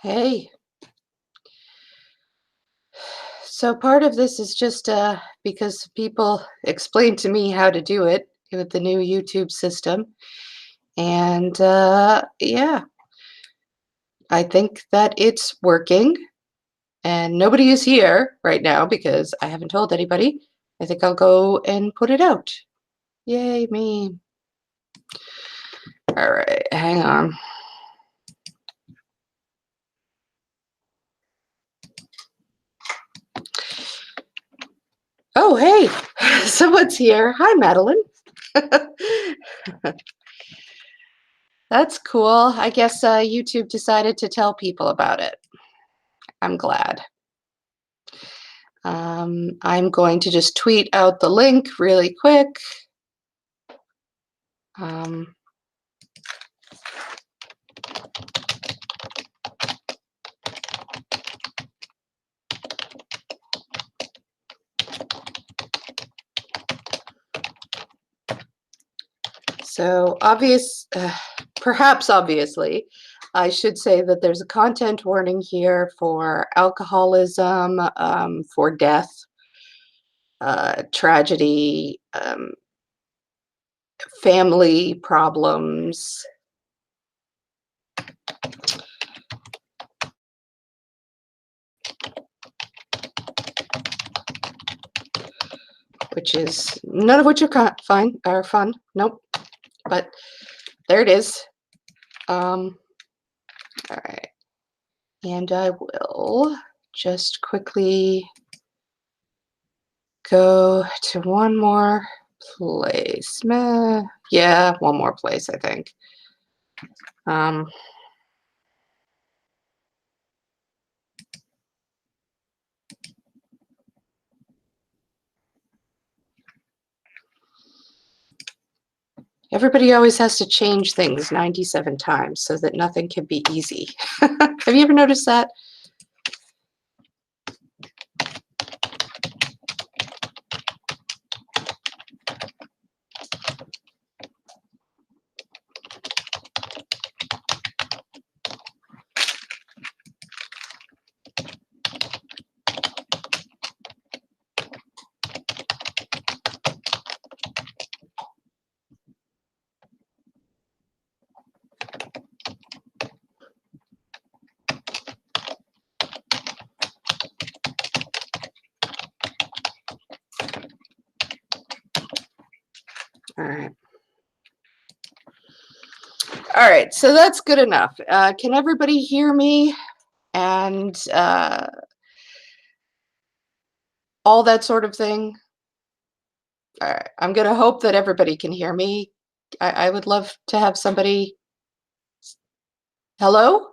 Hey, so part of this is just because people explained to me how to do it with the new YouTube system. And yeah, I think that it's working. And nobody is here right now because I haven't told anybody. I think I'll go and put it out. Yay, me. All right, hang on. Oh, hey, someone's here. Hi, Madeline. That's cool. I guess YouTube decided to tell people about it. I'm glad. I'm going to just tweet out the link really quick. Um, so perhaps obviously, I should say that there's a content warning here for alcoholism, for death, tragedy, family problems. Which is none of which are fine or fun. Nope. But there it is. All right. And I will just quickly go to one more place. Yeah, one more place, I think. Um, Everybody always has to change things 97 times so that nothing can be easy. Have you ever noticed that? All right. All right, so that's good enough. Can everybody hear me? And all that sort of thing? All right, I'm going to hope that everybody can hear me. I would love to have somebody. Hello?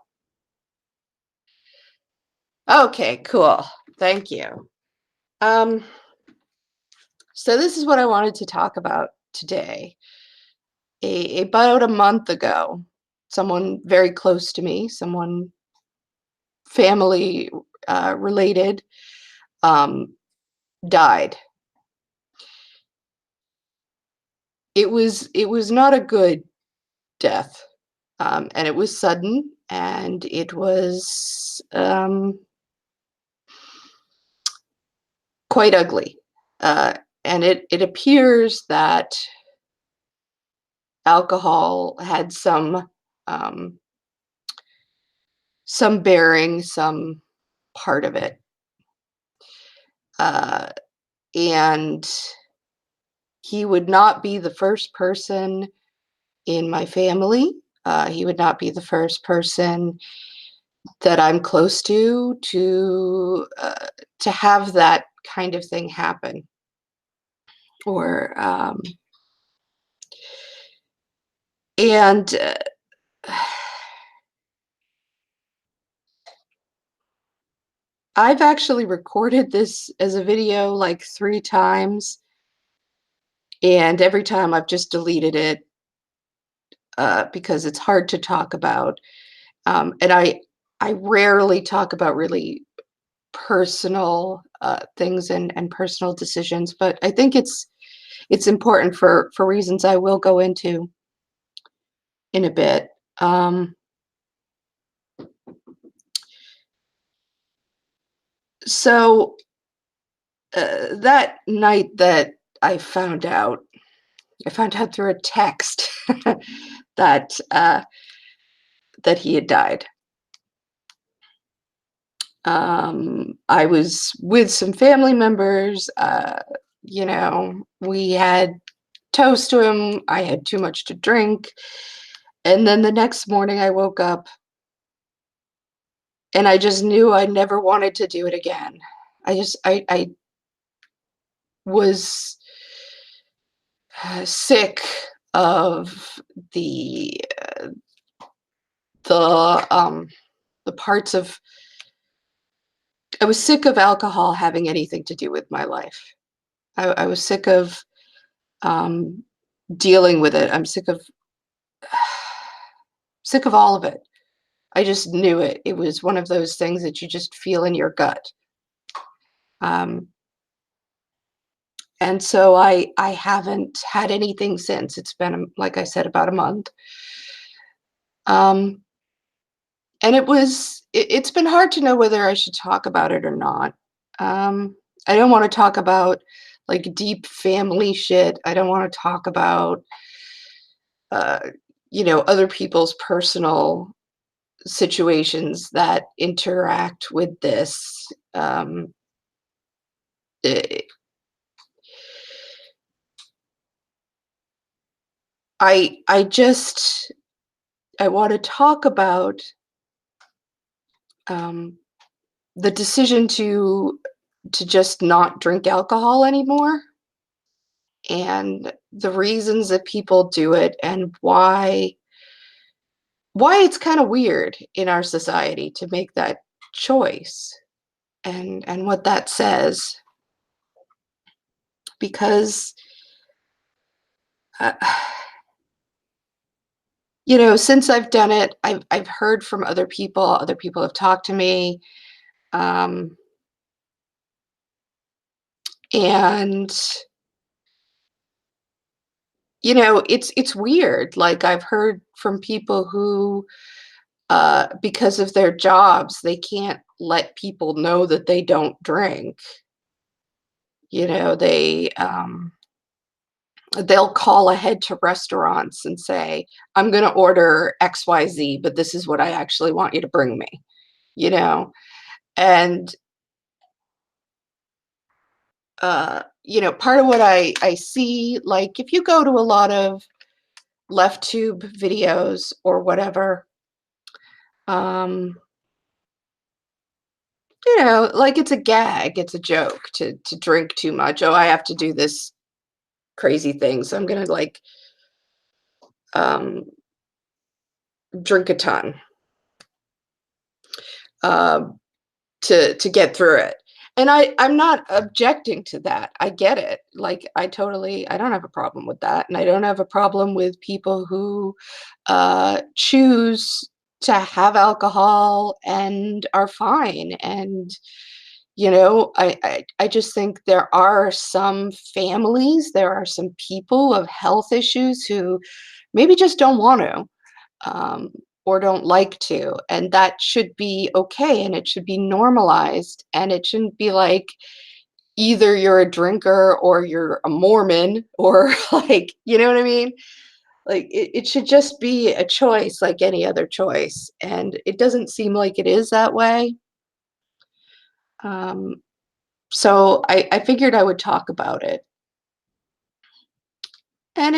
Okay, cool. Thank you. Um, so this is what I wanted to talk about today. About a month ago, someone very close to me, someone family related, um, died. It was not a good death, and it was sudden, and it was quite ugly. And it appears that alcohol had um, some bearing, some part of it. Uh, and he would not be the first person in my family. He would not be the first person that I'm close to have that kind of thing happen. Or and I've actually recorded this as a video like 3 times, and every time I've just deleted it because it's hard to talk about. And I rarely talk about really personal things and personal decisions, but I think it's important for reasons I will go into in a bit. So that night that I found out through a text that that he had died. I was with some family members. We had toast to him. I had too much to drink. And then the next morning I woke up and I just knew I never wanted to do it again. I was sick of the the um the parts of I was sick of alcohol having anything to do with my life. I was sick of um dealing with it. I'm sick of all of it. I just knew it. It was one of those things that you just feel in your gut. Um, and so I haven't had anything since. It's been, like I said, about a month. Um, and it's been hard to know whether I should talk about it or not. Um, I don't want to talk about like deep family shit. I don't want to talk about uh, other people's personal situations that interact with this. Eh, I just I want to talk about um, the decision to just not drink alcohol anymore and the reasons that people do it and why it's kind of weird in our society to make that choice and what that says because uh, since I've done it, I've heard from other people have talked to me, um, and it's weird. Like I've heard from people who, because of their jobs, they can't let people know that they don't drink. They'll call ahead to restaurants and say, "I'm going to order XYZ, but this is what I actually want you to bring me." You know, and part of what I see, like if you go to a lot of left tube videos or whatever, um, like it's a gag, it's a joke to drink too much. Oh, I have to do this crazy thing, so I'm gonna like um, drink a ton um, to get through it. And I'm not objecting to that. I get it. Like I don't have a problem with that, and I don't have a problem with people who choose to have alcohol and are fine. And I just think there are some families, there are some people of health issues who maybe just don't want to, um, or don't like to, and that should be okay, and it should be normalized, and it shouldn't be like either you're a drinker or you're a Mormon or like, you know what I mean? Like it should just be a choice like any other choice, and it doesn't seem like it is that way. Um, so I figured I would talk about it. And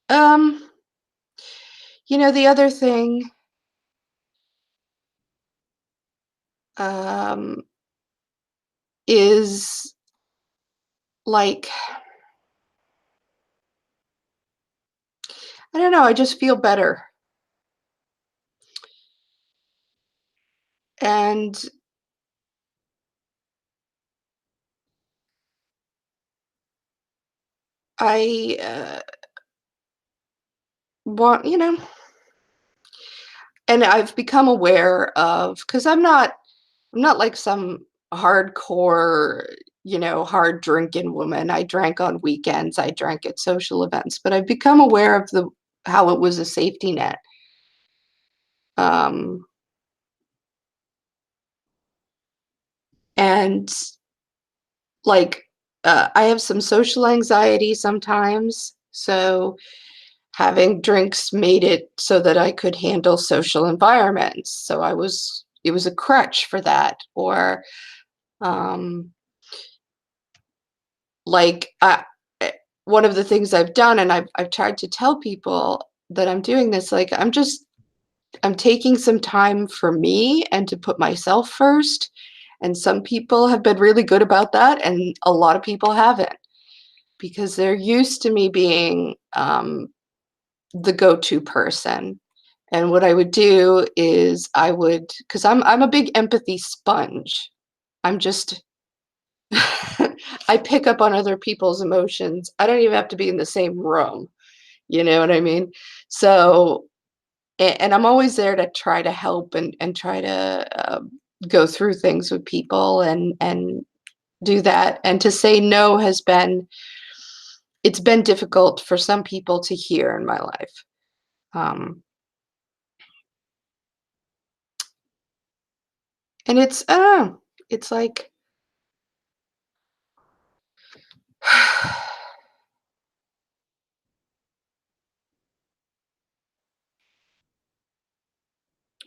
um, the other thing, um, is like, I don't know, I just feel better. And I want, and I've become aware of, because I'm not like some hardcore, hard drinking woman. I drank on weekends, I drank at social events, but I've become aware of the how it was a safety net. Um, And like, I have some social anxiety sometimes, so having drinks made it so that I could handle social environments. So it was a crutch for that. Or um, like eh, one of the things I've done, and I've tried to tell people that I'm doing this, like I'm taking some time for me and to put myself first. And some people have been really good about that, and a lot of people haven't, because they're used to me being the go-to person. And what I would do is I would, because I'm a big empathy sponge. I'm just I pick up on other people's emotions. I don't even have to be in the same room. You know what I mean? So, and I'm always there to try to help and try to go through things with people and do that. And to say no has been, it's been difficult for some people to hear in my life. Um, and it's, I don't know, it's like,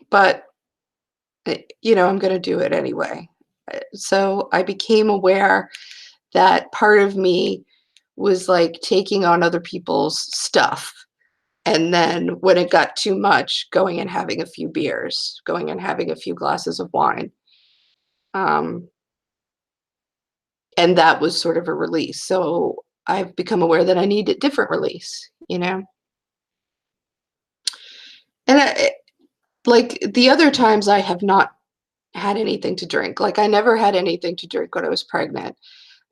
but I'm going to do it anyway. So I became aware that part of me was like taking on other people's stuff. And then when it got too much, going and having a few beers, going and having a few glasses of wine. Um, and that was sort of a release. So I've become aware that I need a different release. And like the other times I have not had anything to drink. Like I never had anything to drink when I was pregnant.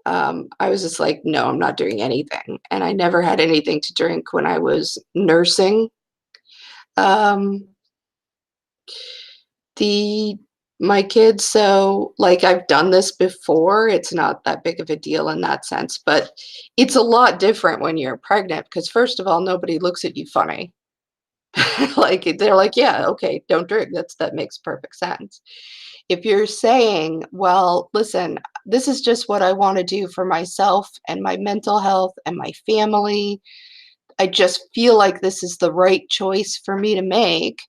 I was just like, no, I'm not doing anything. And I never had anything to drink when I was nursing. Um, the my kids, so like I've done this before. It's not that big of a deal in that sense, but it's a lot different when you're pregnant because first of all, nobody looks at you funny. Like they're like, yeah, okay, don't drink. That makes perfect sense. If you're saying, well, listen, this is just what I want to do for myself and my mental health and my family. I just feel like this is the right choice for me to make.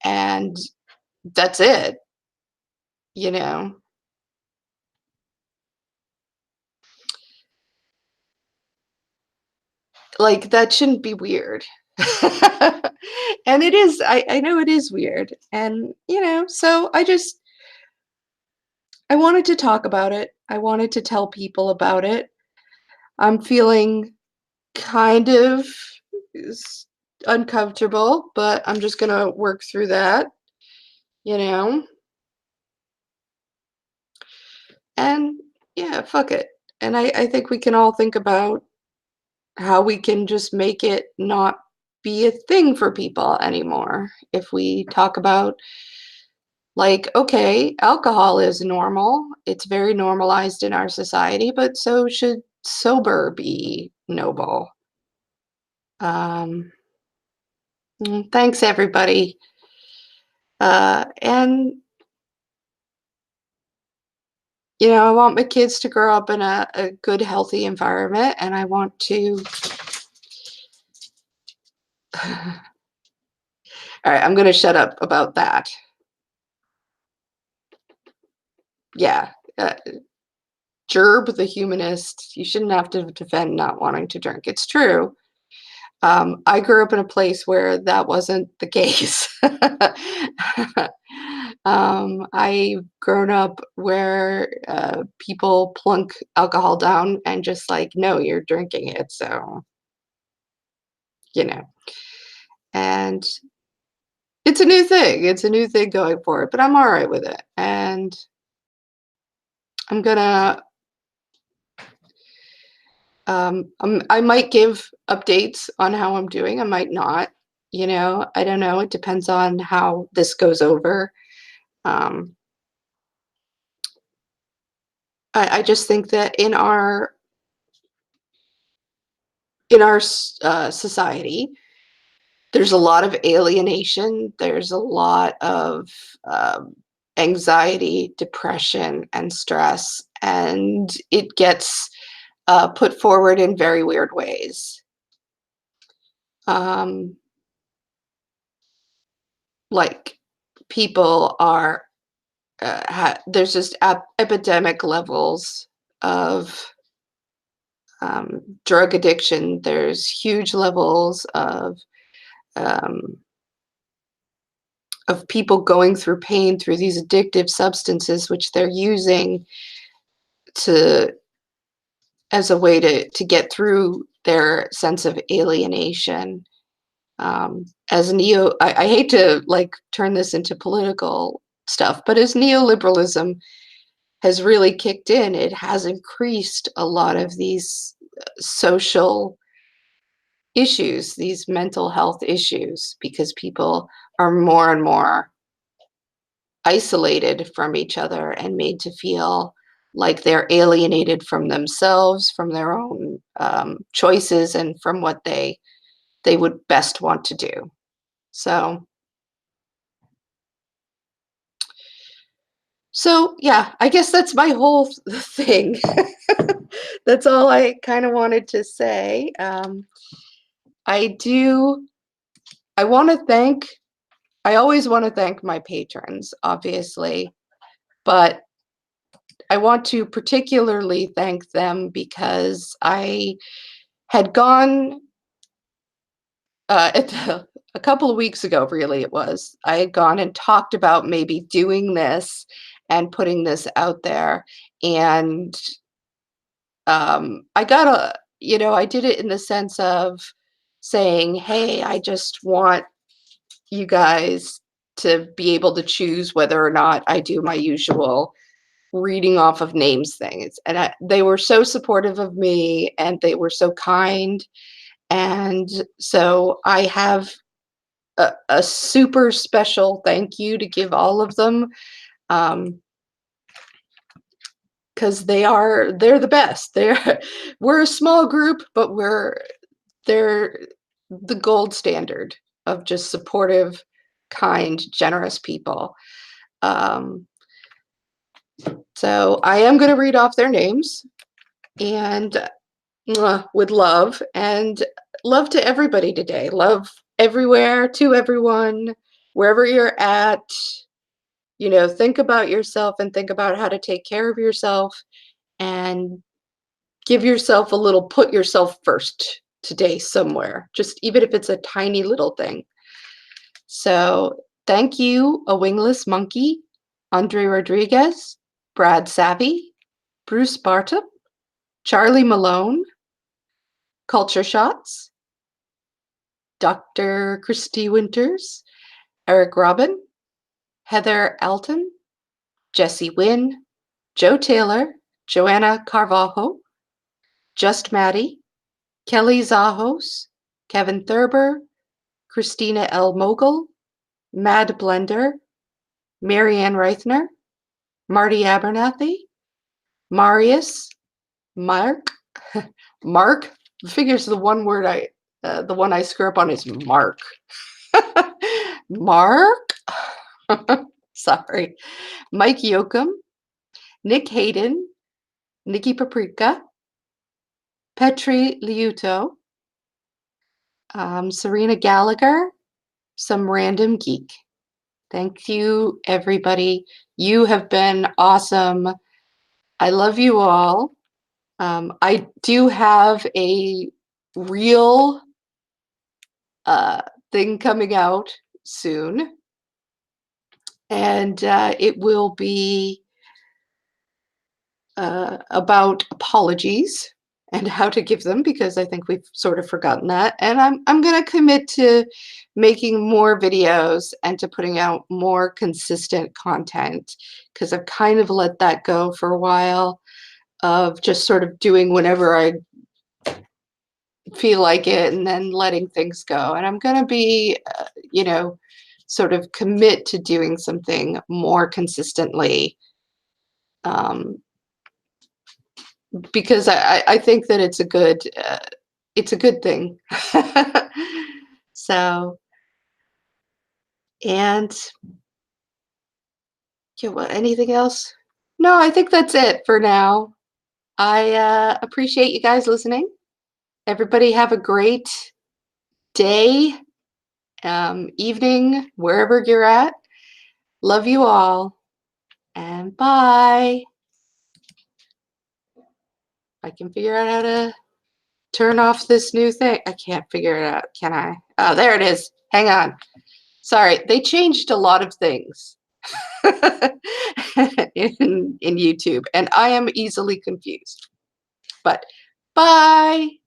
And that's it, you know? Like that shouldn't be weird. And it is, I know it is weird. And, so I wanted to talk about it. I wanted to tell people about it. I'm feeling kind of s- uncomfortable, but I'm just gonna work through that, you know? And yeah, fuck it. And I think we can all think about how we can just make it not be a thing for people anymore. If we talk about, like, okay, alcohol is normal, it's very normalized in our society, but so should sober be noble. Um, Thanks, everybody. And I want my kids to grow up in a good, healthy environment, and I want to. All right, I'm going to shut up about that. Yeah. Gerb, the humanist, you shouldn't have to defend not wanting to drink. It's true. I grew up in a place where that wasn't the case. I've grown up where people plunk alcohol down and just like, no, you're drinking it. So, you know, and it's a new thing. It's a new thing going forward, but I'm all right with it. And I'm gonna, I might give updates on how I'm doing. I might not, I don't know. It depends on how this goes over. Um, I just think that in our society, there's a lot of alienation. There's a lot of um, anxiety, depression, and stress, and it gets put forward in very weird ways. Um, like people are there's just epidemic levels of drug addiction. There's huge levels um, of people going through pain through these addictive substances, which they're using to as a way to get through their sense of alienation. As I hate to like turn this into political stuff, but as neoliberalism has really kicked in, it has increased a lot of these social issues, these mental health issues, because people are more and more isolated from each other and made to feel like they're alienated from themselves, from their own choices, and from what they would best want to do. So, so yeah, I guess that's my whole thing. That's all I kind of wanted to say. I do. I want to thank. I always want to thank my patrons, obviously, but I want to particularly thank them because I had gone a couple of weeks ago, really, it was. I had gone and talked about maybe doing this and putting this out there. And I got I did it in the sense of saying, hey, I just want you guys to be able to choose whether or not I do my usual reading off of names things. And they were so supportive of me and they were so kind. And so I have a super special thank you to give all of them, because they're the best. We're a small group, but they're the gold standard of just supportive, kind, generous people. Um, so I am going to read off their names, and with love, and love to everybody today. Love everywhere, to everyone, wherever you're at. Think about yourself and think about how to take care of yourself, and give yourself a little, put yourself first today somewhere, just even if it's a tiny little thing. So thank you, A Wingless Monkey, Andre Rodriguez, Brad Savvy, Bruce Bartup, Charlie Malone, Culture Shots, Dr. Christy Winters, Eric Robin, Heather Alton, Jesse Wynn, Joe Taylor, Joanna Carvalho, Just Maddie, Kelly Zahos, Kevin Thurber, Christina L. Mogul, Mad Blender, Marianne Reithner, Marty Abernathy, Marius, Mark, Mark. Figures the the one I screw up on is Mark. Mark. Sorry. Mike Yoakum, Nick Hayden, Nikki Paprika, Petri Liuto, Serena Gallagher, some random geek. Thank you, everybody. You have been awesome. I love you all. I do have a real thing coming out soon, and it will be about apologies and how to give them, because I think we've sort of forgotten that. And I'm going to commit to making more videos and to putting out more consistent content, because I've kind of let that go for a while, of just sort of doing whenever I feel like it and then letting things go. And I'm going to be, sort of commit to doing something more consistently, um, because I think that it's a good thing. So, and Yeah, well, anything else? No, I think that's it for now. I appreciate you guys listening. Everybody have a great day, evening, wherever you're at. Love you all, and bye. I can figure out how to turn off this new thing. I can't figure it out, can I? Oh, there it is. Hang on. Sorry, they changed a lot of things in YouTube, and I am easily confused. But bye.